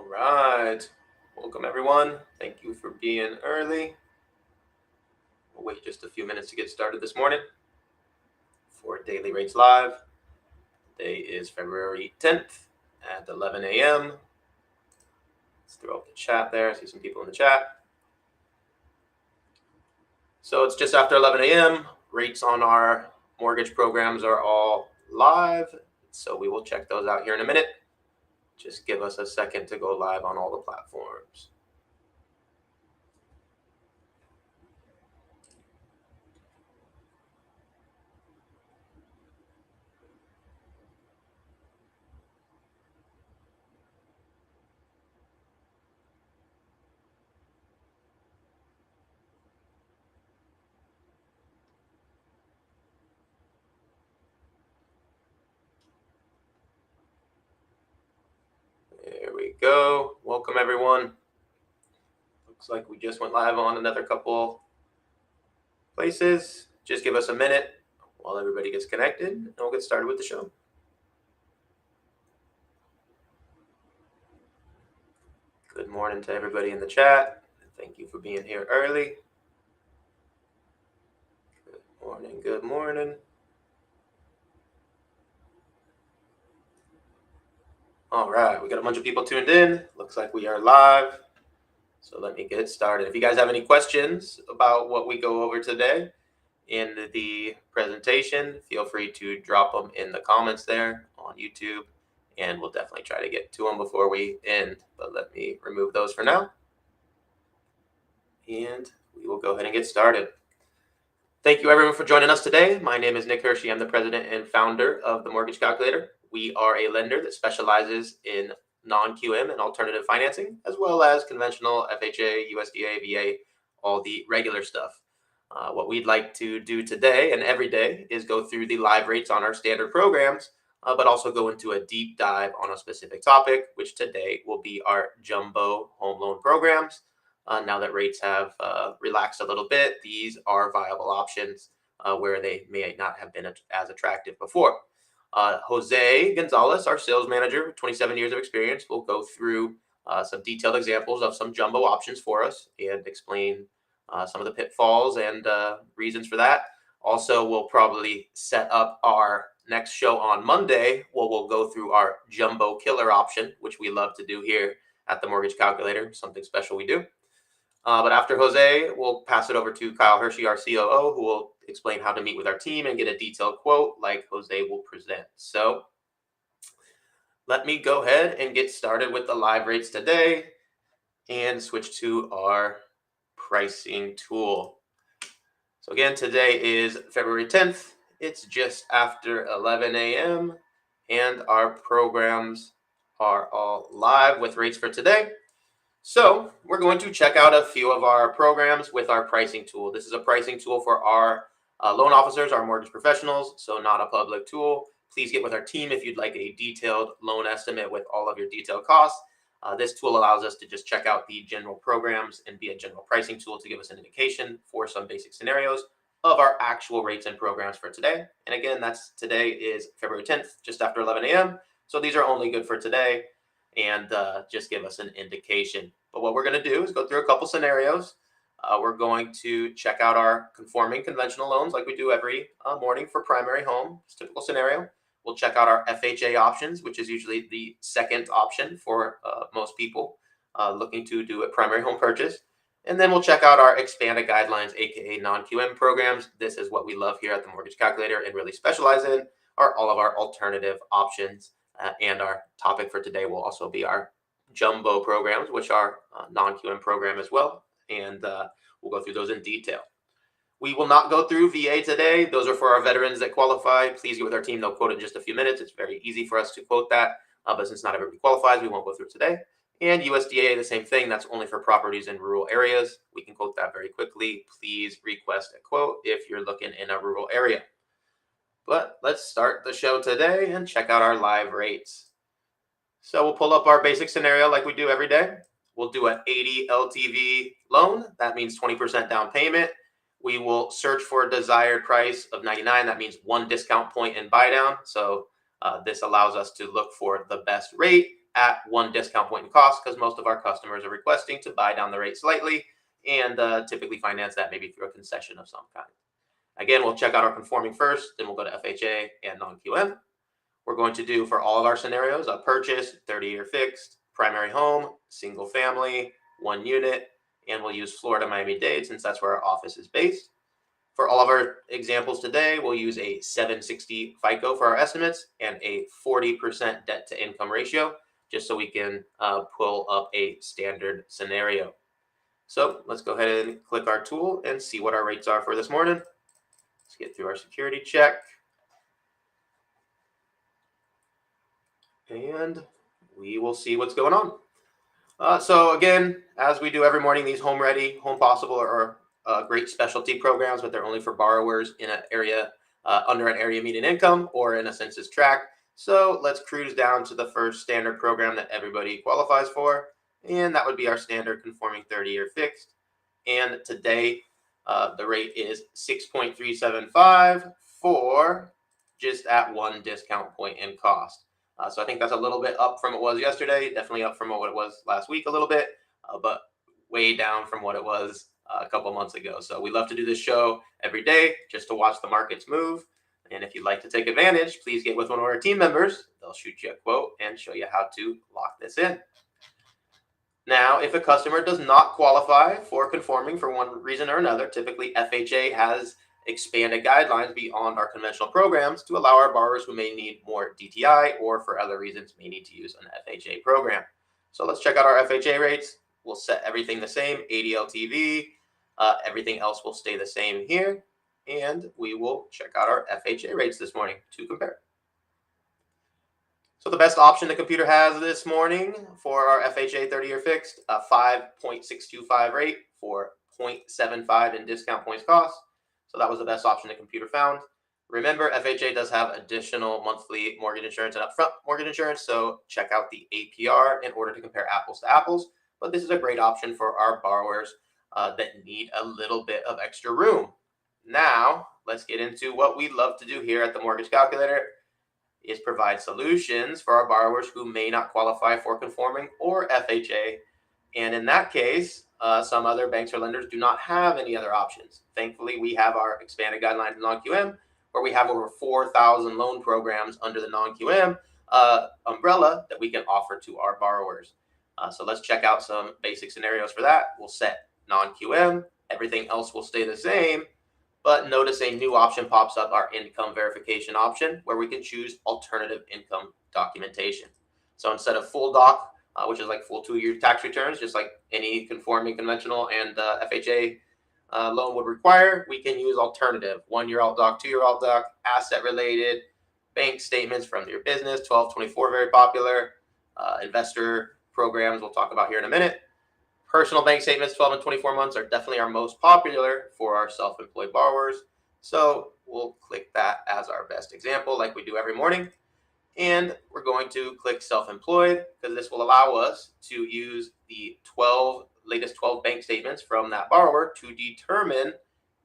All right. Welcome, everyone. Thank you for being early. We'll wait just a few minutes to get started this morning for Daily Rates Live. Today is February 10th at 11 a.m. Let's throw up the chat there. I see some people in the chat. So it's just after 11 a.m. Rates on our mortgage programs are all live. So we will check those out here in a minute. Just give us a second to go live on all the platforms. There we go. Welcome, everyone. Looks like we just went live on another couple places. Just give us a minute while everybody gets connected, and we'll get started with the show. Good morning to everybody in the chat. Thank you for being here early. Good morning. Good morning. All right, we got a bunch of people tuned in. Looks like we are live. So let me get started. If you guys have any questions about what we go over today in the presentation, feel free to drop them in the comments there on YouTube, and we'll definitely try to get to them before we end. But let me remove those for now, and we will go ahead and get started. Thank you, everyone, for joining us today. My name is Nick Hiersche. I'm the president and founder of the Mortgage Calculator. We are a lender that specializes in non-QM and alternative financing, as well as conventional FHA, USDA, VA, all the regular stuff. What we'd like to do today and every day is go through the live rates on our standard programs, but also go into a deep dive on a specific topic, which today will be our jumbo home loan programs. Now that rates have relaxed a little bit, these are viable options where they may not have been as attractive before. Jose Gonzalez, our sales manager with 27 years of experience, will go through some detailed examples of some jumbo options for us and explain some of the pitfalls and reasons for that. Also, we'll probably set up our next show on Monday where we'll go through our jumbo killer option, which we love to do here at the Mortgage Calculator, something special we do. But after Jose, we'll pass it over to Kyle Hiersche, our COO, who will explain how to meet with our team and get a detailed quote like Jose will present. So let me go ahead and get started with the live rates today and switch to our pricing tool. So again, today is February 10th. It's just after 11 a.m. and our programs are all live with rates for today. So we're going to check out a few of our programs with our pricing tool. This is a pricing tool for our loan officers, our mortgage professionals, so not a public tool. Please get with our team if you'd like a detailed loan estimate with all of your detailed costs. This tool allows us to just check out the general programs and be a general pricing tool to give us an indication for some basic scenarios of our actual rates and programs for today. And again, today is February 10th, just after 11 a.m. So these are only good for today and just give us an indication. But what we're going to do is go through a couple scenarios. We're going to check out our conforming conventional loans like we do every morning for primary home. It's a typical scenario. We'll check out our FHA options, which is usually the second option for most people looking to do a primary home purchase. And then we'll check out our expanded guidelines, aka non-QM programs. This is what we love here at the Mortgage Calculator and really specialize in, are all of our alternative options. And our topic for today will also be our jumbo programs, which are non-QM program as well. And we'll go through those in detail. We will not go through VA today. Those are for our veterans that qualify. Please get with our team. They'll quote it in just a few minutes. It's very easy for us to quote that. But since not everybody qualifies, we won't go through it today. And USDA, the same thing. That's only for properties in rural areas. We can quote that very quickly. Please request a quote if you're looking in a rural area. But let's start the show today and check out our live rates. So we'll pull up our basic scenario like we do every day. We'll do an 80 LTV loan. That means 20% down payment. We will search for a desired price of 99. That means one discount point and buy down. So this allows us to look for the best rate at 1 discount point in cost, because most of our customers are requesting to buy down the rate slightly and typically finance that maybe through a concession of some kind. Again, we'll check out our conforming first, then we'll go to FHA and non-QM. We're going to do for all of our scenarios a purchase, 30-year fixed, primary home, single family, 1 unit, and we'll use Florida, Miami-Dade since that's where our office is based. For all of our examples today, we'll use a 760 FICO for our estimates and a 40% debt to income ratio, just so we can pull up a standard scenario. So let's go ahead and click our tool and see what our rates are for this morning. Let's get through our security check. And we will see what's going on. So again, as we do every morning, these Home Ready, Home Possible are great specialty programs, but they're only for borrowers in an area under an area median income or in a census tract. So let's cruise down to the first standard program that everybody qualifies for, and that would be our standard conforming 30-year fixed. And today, the rate is 6.375 for just at 1 discount point in cost. So I think that's a little bit up from what it was yesterday, definitely up from what it was last week a little bit, but way down from what it was a couple months ago. So we love to do this show every day just to watch the markets move. And if you'd like to take advantage, please get with one of our team members. They'll shoot you a quote and show you how to lock this in. Now, if a customer does not qualify for conforming for one reason or another, typically FHA has expanded guidelines beyond our conventional programs to allow our borrowers who may need more DTI or for other reasons may need to use an FHA program. So let's check out our FHA rates. We'll set everything the same, 80 LTV. Everything else will stay the same here. And we will check out our FHA rates this morning to compare. So the best option the computer has this morning for our FHA 30-year fixed, a 5.625 rate for 0.75 in discount points cost. So that was the best option the computer found. Remember, FHA does have additional monthly mortgage insurance and upfront mortgage insurance, so check out the APR in order to compare apples to apples. But this is a great option for our borrowers that need a little bit of extra room. Now, let's get into what we love to do here at the Mortgage Calculator, is provide solutions for our borrowers who may not qualify for conforming or FHA. And in that case, some other banks or lenders do not have any other options. Thankfully, we have our expanded guidelines in non-QM, where we have over 4,000 loan programs under the non-QM umbrella that we can offer to our borrowers. So let's check out some basic scenarios for that. We'll set non-QM. Everything else will stay the same. But notice a new option pops up, our income verification option, where we can choose alternative income documentation. So instead of full doc, which is like full 2-year tax returns, just like any conforming, conventional, and FHA loan would require, we can use alternative, 1-year alt doc, 2-year alt doc, asset related, bank statements from your business, 1224, very popular, investor programs we'll talk about here in a minute. Personal bank statements, 12 and 24 months, are definitely our most popular for our self-employed borrowers. So we'll click that as our best example like we do every morning. And we're going to click self-employed because this will allow us to use the latest 12 bank statements from that borrower to determine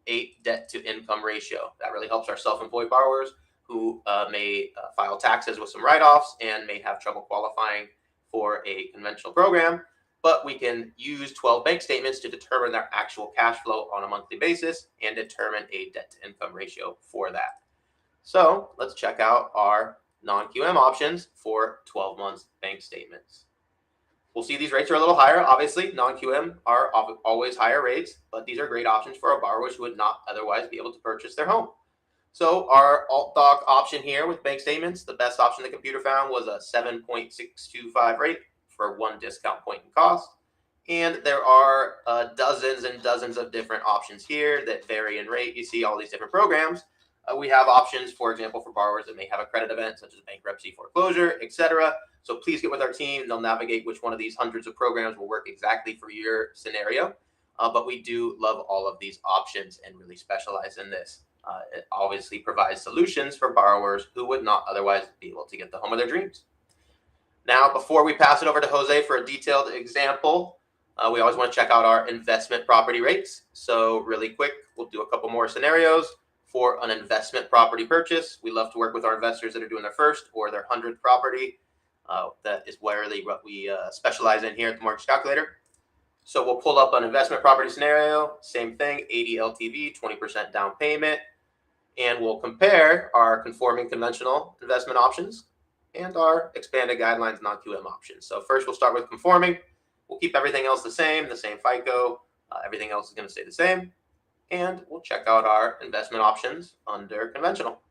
a debt to income ratio. That really helps our self-employed borrowers who may file taxes with some write-offs and may have trouble qualifying for a conventional program. But we can use 12 bank statements to determine their actual cash flow on a monthly basis and determine a debt to income ratio for that. So let's check out our non-QM options for 12 months bank statements. We'll see these rates are a little higher. Obviously, non-QM are always higher rates, but these are great options for our borrowers who would not otherwise be able to purchase their home. So our alt doc option here with bank statements, the best option the computer found was a 7.625 rate for 1 discount point in cost. And there are dozens and dozens of different options here that vary in rate. You see all these different programs. We have options, for example, for borrowers that may have a credit event such as bankruptcy, foreclosure, etc. So please get with our team. They'll navigate which one of these hundreds of programs will work exactly for your scenario. But we do love all of these options and really specialize in this. It obviously provides solutions for borrowers who would not otherwise be able to get the home of their dreams. Now, before we pass it over to Jose for a detailed example, we always want to check out our investment property rates. So really quick, we'll do a couple more scenarios. For an investment property purchase, we love to work with our investors that are doing their first or their 100th property. That is what we specialize in here at the Mortgage Calculator. So we'll pull up an investment property scenario, same thing, 80 LTV, 20% down payment, and we'll compare our conforming conventional investment options and our expanded guidelines non-QM options. So first we'll start with conforming. We'll keep everything else the same FICO, everything else is going to stay the same, and we'll check out our investment options under conventional.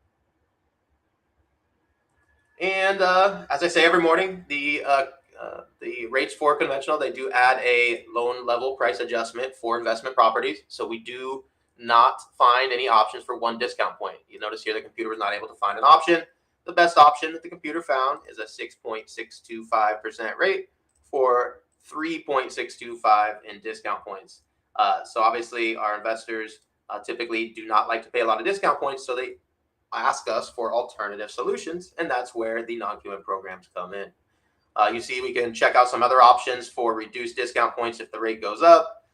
And as I say every morning, the rates for conventional, they do add a loan level price adjustment for investment properties. So we do not find any options for one discount point. You notice here the computer was not able to find an option. The best option that the computer found is a 6.625% rate for 3.625 in discount points. So obviously our investors typically do not like to pay a lot of discount points, so they ask us for alternative solutions, and that's where the non-QM programs come in. You see we can check out some other options for reduced discount points if the rate goes up.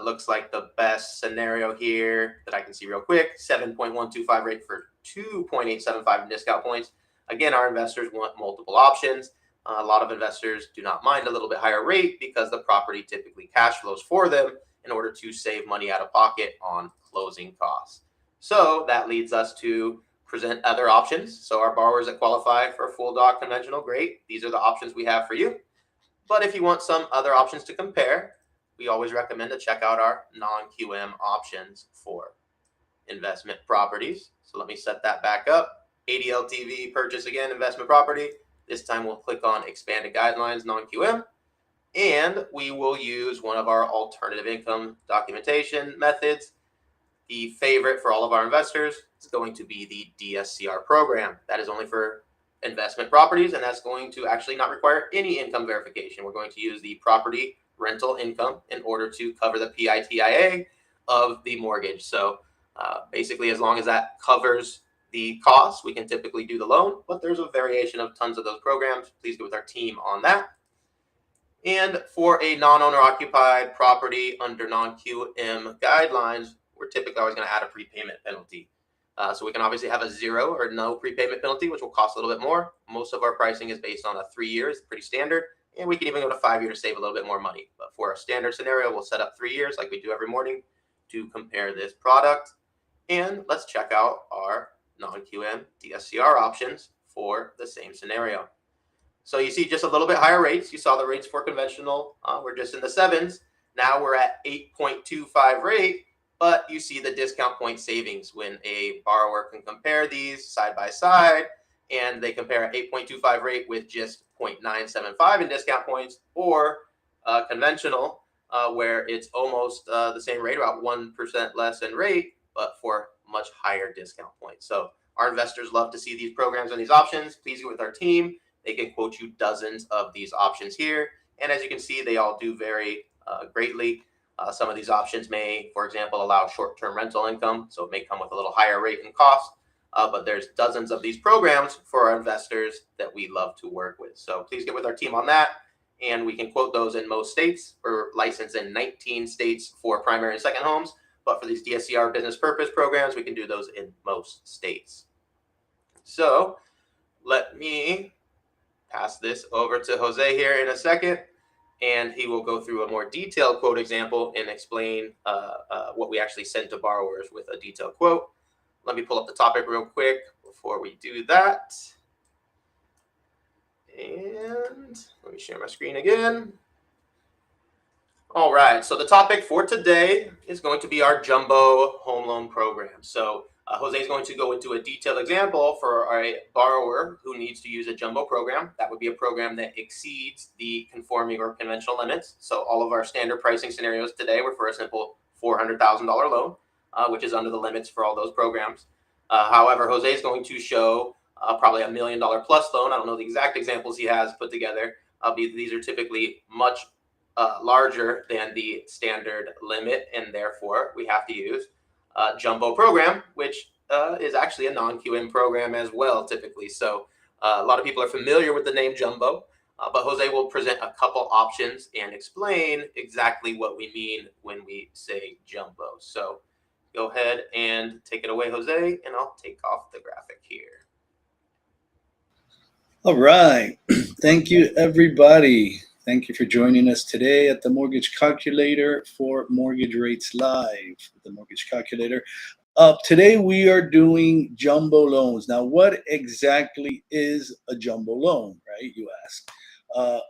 Looks like the best scenario here that I can see real quick, 7.125 rate for 2.875 in discount points. Again, our investors want multiple options. A lot of investors do not mind a little bit higher rate because the property typically cash flows for them in order to save money out of pocket on closing costs. So that leads us to present other options. So our borrowers that qualify for a full doc conventional, great. These are the options we have for you. But if you want some other options to compare, we always recommend to check out our non-QM options for investment properties. So let me set that back up. 80 LTV purchase again, investment property. This time we'll click on expanded guidelines, non-QM, and we will use one of our alternative income documentation methods. The favorite for all of our investors is going to be the DSCR program. That is only for investment properties, and that's going to actually not require any income verification. We're going to use the property rental income in order to cover the PITIA of the mortgage. So basically, as long as that covers the costs, we can typically do the loan, but there's a variation of tons of those programs. Please get with our team on that. And for a non-owner occupied property under non-QM guidelines, we're typically always going to add a prepayment penalty. So we can obviously have a 0 or no prepayment penalty, which will cost a little bit more. Most of our pricing is based on a 3 years, pretty standard. And we can even go to 5 years to save a little bit more money. But for a standard scenario, we'll set up 3 years like we do every morning to compare this product. And let's check out our non-QM DSCR options for the same scenario. So you see just a little bit higher rates. You saw the rates for conventional. We're just in the 7s. Now we're at 8.25 rate, but you see the discount point savings when a borrower can compare these side by side, and they compare an 8.25 rate with just 0.975 in discount points, or conventional, where it's almost the same rate, about 1% less in rate, but for much higher discount points. So our investors love to see these programs and these options. Please get with our team. They can quote you dozens of these options here. And as you can see, they all do vary greatly. Some of these options may, for example, allow short-term rental income. So it may come with a little higher rate and cost. But there's dozens of these programs for our investors that we love to work with. So please get with our team on that. And we can quote those in most states. We're licensed in 19 states for primary and second homes. But for these DSCR business purpose programs, we can do those in most states. So let me pass this over to Jose here in a second, and he will go through a more detailed quote example and explain what we actually send to borrowers with a detailed quote. Let me pull up the topic real quick before we do that. And let me share my screen again. All right, so the topic for today is going to be our jumbo home loan program. So Jose is going to go into a detailed example for a borrower who needs to use a jumbo program. That would be a program that exceeds the conforming or conventional limits. So all of our standard pricing scenarios today were for a simple $400,000 loan, which is under the limits for all those programs. However, Jose is going to show probably $1 million plus loan. I don't know the exact examples he has put together. These are typically much larger than the standard limit, and therefore we have to use jumbo program, which is actually a non-QM program as well, typically. So a lot of people are familiar with the name jumbo, but Jose will present a couple options and explain exactly what we mean when we say jumbo. So go ahead and take it away, Jose, and I'll take off the graphic here. All right. Thank you, everybody. Thank you for joining us today at the Mortgage Calculator for Mortgage Rates Live, the Mortgage Calculator. Today we are doing jumbo loans. Now, what exactly is a jumbo loan, right? You ask. A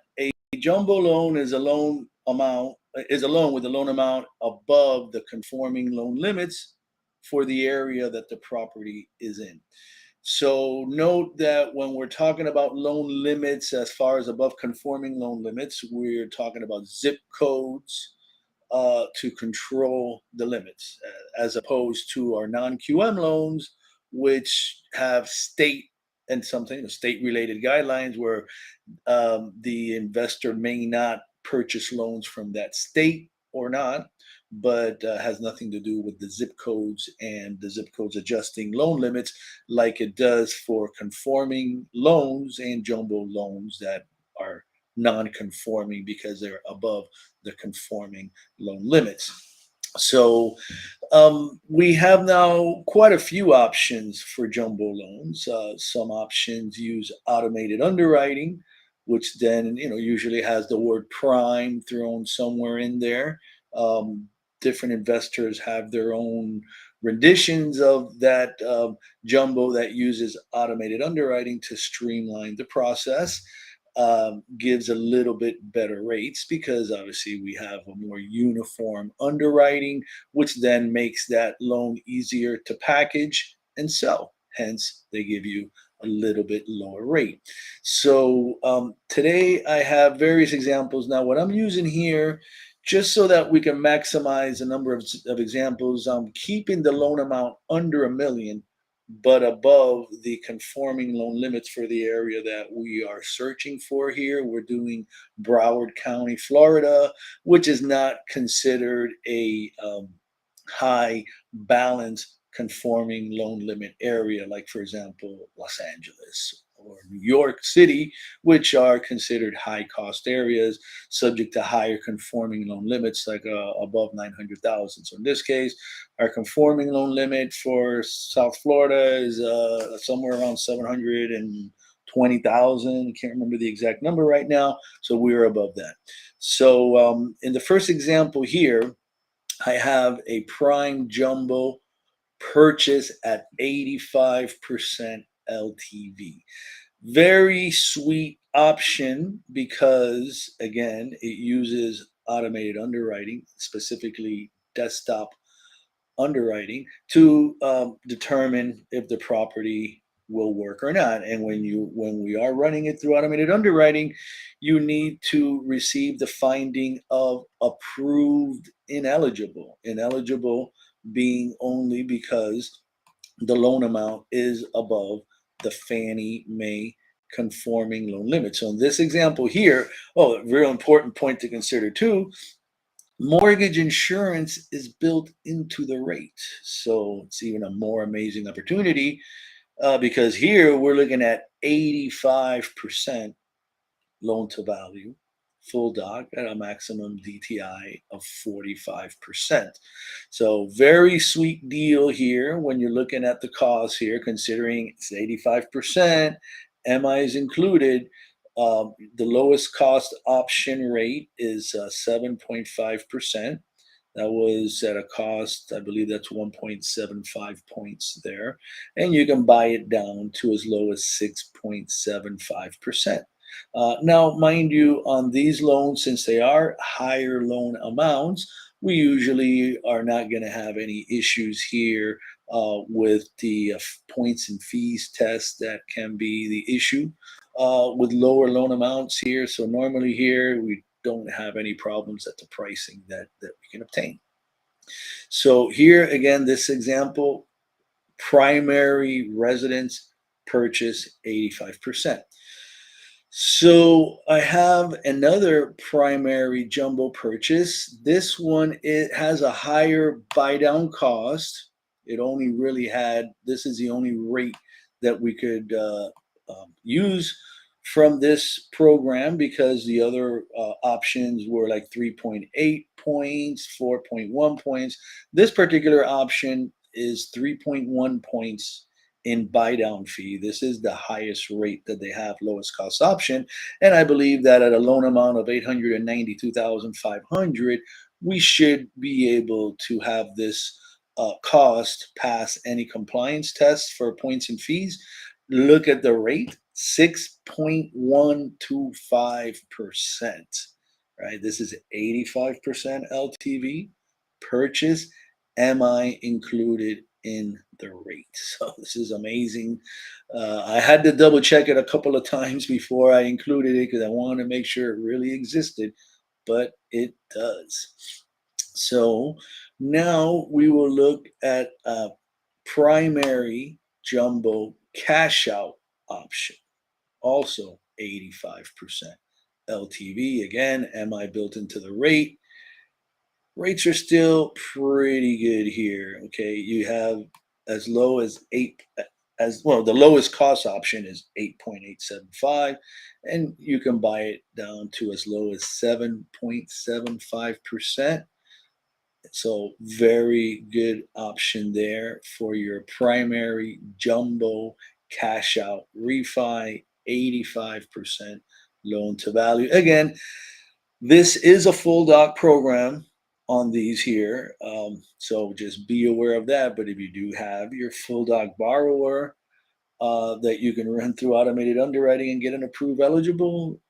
jumbo loan is a loan with a loan amount above the conforming loan limits for the area that the property is in. So note that when we're talking about loan limits, as far as above conforming loan limits, we're talking about zip codes to control the limits, as opposed to our non-QM loans, which have state and something state-related guidelines where the investor may not purchase loans from that state or not, but has nothing to do with the zip codes and the zip codes adjusting loan limits like it does for conforming loans and jumbo loans that are non-conforming because they're above the conforming loan limits. So we have now quite a few options for jumbo loans. Some options use automated underwriting, which then usually has the word prime thrown somewhere in there. Different investors have their own renditions of that jumbo that uses automated underwriting to streamline the process. Gives a little bit better rates because obviously we have a more uniform underwriting, which then makes that loan easier to package and sell. Hence, they give you a little bit lower rate. So today I have various examples. Now, what I'm using here, just so that we can maximize the number of examples, I'm keeping the loan amount under a million, but above the conforming loan limits for the area that we are searching for here. We're doing Broward County, Florida, which is not considered a high balance conforming loan limit area, like, for example, Los Angeles or New York City, which are considered high cost areas subject to higher conforming loan limits, like above 900,000. So in this case, our conforming loan limit for South Florida is somewhere around 720,000. I can't remember the exact number right now. So we're above that. So in the first example here, I have a prime jumbo purchase at 85% LTV. Very sweet option because, again, it uses automated underwriting, specifically desktop underwriting, to determine if the property will work or not. And when we are running it through automated underwriting, you need to receive the finding of approved ineligible. Ineligible being only because the loan amount is above the Fannie Mae conforming loan limit. So in this example here, a real important point to consider too, mortgage insurance is built into the rate. So it's even a more amazing opportunity because here we're looking at 85% loan to value, full doc at a maximum DTI of 45%. So very sweet deal here when you're looking at the cost here, considering it's 85%, MI is included. The lowest cost option rate is 7.5%. That was at a cost, I believe that's 1.75 points there. And you can buy it down to as low as 6.75%. Now, mind you, on these loans, since they are higher loan amounts, we usually are not going to have any issues here with the points and fees test that can be the issue with lower loan amounts here. So normally here we don't have any problems at the pricing that we can obtain. So here again, this example, primary residence purchase 85%. So I have another primary jumbo purchase. This one, it has a higher buy down cost. It only really had, this is the only rate that we could use from this program because the other options were like 3.8 points, 4.1 points. This particular option is 3.1 points in buy down fee. This is the highest rate that they have, lowest cost option. And I believe that at a loan amount of 892,500, we should be able to have this cost pass any compliance tests for points and fees. Look at the rate, 6.125%, right? This is 85% LTV purchase. MI included in the rate. So this is amazing. I had to double check it a couple of times before I included it because I wanted to make sure it really existed, but it does. So now we will look at a primary jumbo cash out option, also 85% LTV. Again, MI built into the rate. Rates are still pretty good here. Okay, you have as low as the lowest cost option is 8.875, and you can buy it down to as low as 7.75%. So very good option there for your primary jumbo cash out refi, 85% loan to value. Again, this is a full doc program on these here. So just be aware of that. But if you do have your full doc borrower that you can run through automated underwriting and get an approved ineligible,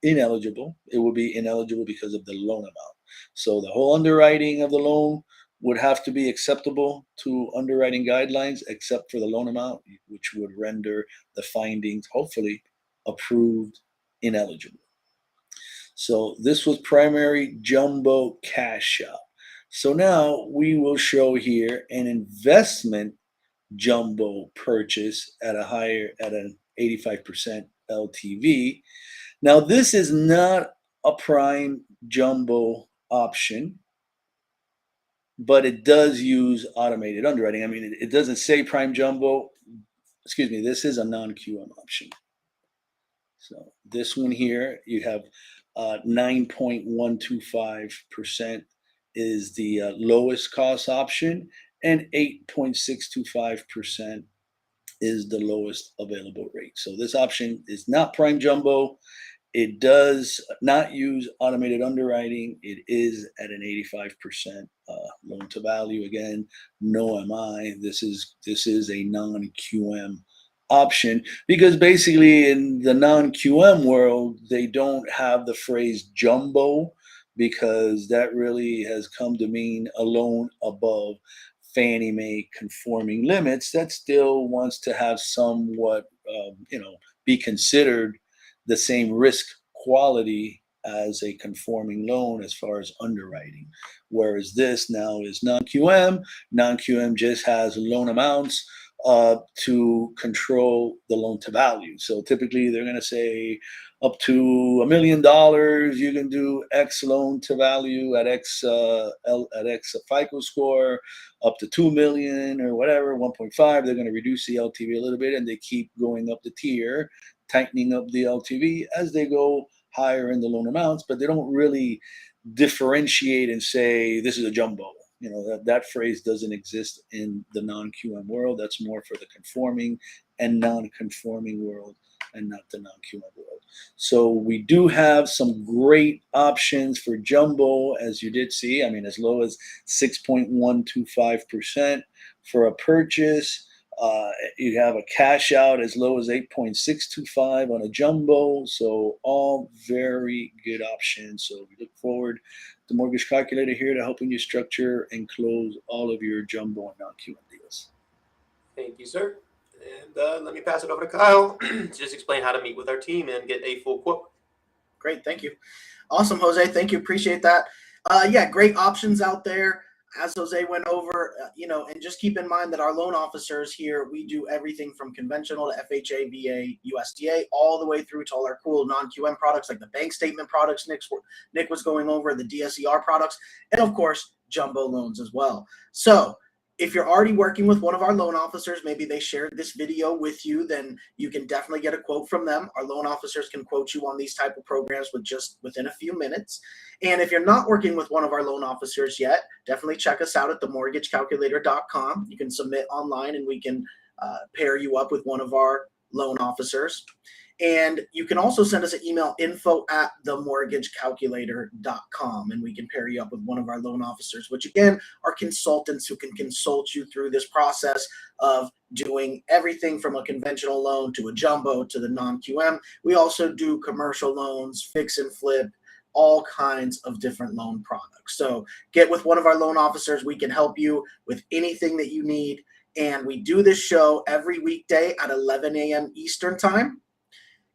it will be ineligible because of the loan amount. So the whole underwriting of the loan would have to be acceptable to underwriting guidelines, except for the loan amount, which would render the findings, hopefully, approved ineligible. So this was primary jumbo cash out. So now we will show here an investment jumbo purchase at an 85% LTV. Now this is not a prime jumbo option, but it does use automated underwriting. I mean, it doesn't say prime jumbo. Excuse me, this is a non-QM option. So this one here, you have 9.125% is the lowest cost option, and 8.625% is the lowest available rate. So this option is not prime jumbo. It does not use automated underwriting. It is at an 85% loan to value. Again, no MI. This is a non-QM option, because basically in the non-QM world, they don't have the phrase jumbo, because that really has come to mean a loan above Fannie Mae conforming limits that still wants to have somewhat, be considered the same risk quality as a conforming loan as far as underwriting. Whereas this now is non-QM. Non-QM just has loan amounts to control the loan to value. So typically they're going to say up to $1 million, you can do X loan to value at X FICO score. Up to 2 million or whatever, 1.5, they're going to reduce the LTV a little bit, and they keep going up the tier, tightening up the LTV as they go higher in the loan amounts, but they don't really differentiate and say this is a jumbo. That phrase doesn't exist in the non-QM world. That's more for the conforming and non-conforming world, and not the non-QM world. So we do have some great options for jumbo, as you did see. I mean, as low as 6.125% for a purchase. You have a cash out as low as 8.625 on a jumbo. So all very good options. So we look forward to Mortgage Calculator here to helping you structure and close all of your jumbo and non-QM deals. Thank you, sir. And let me pass it over to Kyle to just explain how to meet with our team and get a full quote. Great, thank you. Awesome, Jose. Thank you. Appreciate that. Great options out there, as Jose went over, and just keep in mind that our loan officers here, we do everything from conventional to FHA, VA, USDA, all the way through to all our cool non-QM products like the bank statement products Nick was going over, the DSCR products, and of course, jumbo loans as well. So if you're already working with one of our loan officers, maybe they shared this video with you, then you can definitely get a quote from them. Our loan officers can quote you on these type of programs within a few minutes. And if you're not working with one of our loan officers yet, definitely check us out at themortgagecalculator.com. You can submit online and we can pair you up with one of our loan officers. And you can also send us an email, info@themortgagecalculator.com, and we can pair you up with one of our loan officers, which again are consultants who can consult you through this process of doing everything from a conventional loan to a jumbo to the non-QM. We also do commercial loans, fix and flip, all kinds of different loan products. So get with one of our loan officers. We can help you with anything that you need. And we do this show every weekday at 11 a.m. Eastern time.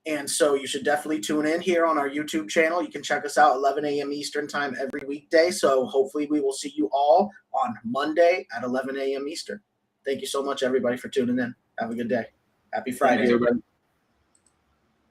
And so you should definitely tune in here on our YouTube channel. You can check us out 11 a.m. Eastern time every weekday. So hopefully we will see you all on Monday at 11 a.m. Eastern. Thank you so much, everybody, for tuning in. Have a good day. Happy Friday. Thanks, everybody.